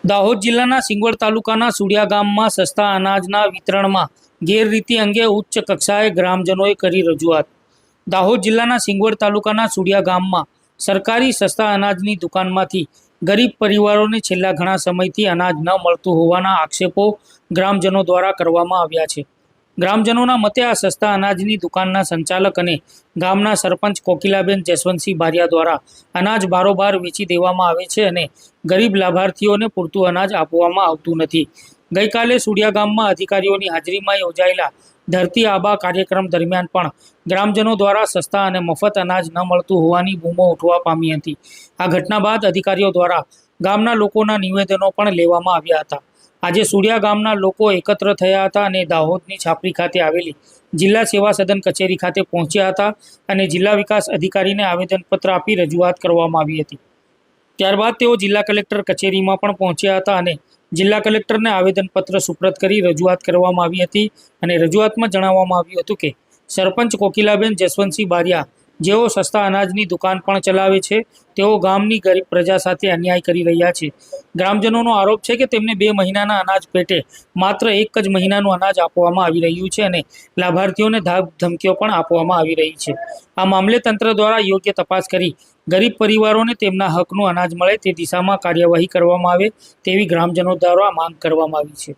દાહોદ જિલ્લાના સિંગવડ તાલુકાના સુડિયા ગામમાં સસ્તા અનાજના વિતરણમાં ગેરરીતિ અંગે ઉચ્ચ કક્ષાએ ગ્રામજનોએ કરી રજૂઆત। દાહોદ જિલ્લાના સિંગવડ તાલુકાના સુડિયા ગામમાં સરકારી સસ્તા અનાજની દુકાનમાંથી ગરીબ પરિવારોને છેલ્લા ઘણા સમયથી અનાજ ન મળતું હોવાના આક્ષેપો ગ્રામજનો દ્વારા કરવામાં આવ્યા છે। ગ્રામજનોના મતે આ સસ્તા અનાજની દુકાનના સંચાલક અને ગામના સરપંચ કોકિલાબેન જસવંતસિંહ બારિયા દ્વારા અનાજ બારોબાર વેચી દેવામાં આવે છે અને ગરીબ લાભાર્થીઓને પૂરતું અનાજ આપવામાં આવતું નથી। ગઈકાલે સુડિયા ગામમાં અધિકારીઓની હાજરીમાં યોજાયેલા ધરતી આબા કાર્યક્રમ દરમિયાન પણ ગ્રામજનો દ્વારા સસ્તા અને મફત અનાજ ન મળતું હોવાની બૂમો ઉઠવા પામી હતી। આ ઘટના બાદ અધિકારીઓ દ્વારા ગામના લોકોના નિવેદનો પણ લેવામાં આવ્યા હતા। આજે સુડિયા ગામના લોકો એકત્ર થયા હતા અને દાહોદની છાપરી ખાતે આવેલી જિલ્લા સેવા સદન કચેરી ખાતે પહોંચ્યા હતા અને જિલ્લા વિકાસ અધિકારીને આવેદનપત્ર આપી રજૂઆત કરવામાં આવી હતી। ત્યારબાદ તેઓ જિલ્લા કલેક્ટર કચેરીમાં પણ પહોંચ્યા હતા અને જિલ્લા કલેક્ટરને આવેદનપત્ર સુપ્રત કરી રજૂઆત કરવામાં આવી હતી અને રજૂઆતમાં જણાવવામાં આવ્યું હતું કે સરપંચ કોકિલાબેન જસવંતસિંહ બારિયા જેઓ સસ્તા અનાજની દુકાન પણ ચલાવે છે તેઓ ગામની ગરીબ પ્રજા સાથે અન્યાય કરી રહ્યા છે। ગ્રામજનોનો આરોપ છે કે તેમને 2 મહિનાના અનાજ પેટે માત્ર 1 જ મહિનાનું અનાજ આપવામાં આવી રહ્યું છે અને લાભાર્થીઓને ધાક ધમકીઓ પણ આપવામાં આવી રહી છે। આ મામલે તંત્ર દ્વારા યોગ્ય તપાસ કરી ગરીબ પરિવારોને તેમના હકનું અનાજ મળે તે દિશામાં કાર્યવાહી કરવામાં આવે તેવી ગ્રામજનો દ્વારા માંગ કરવામાં આવી છે।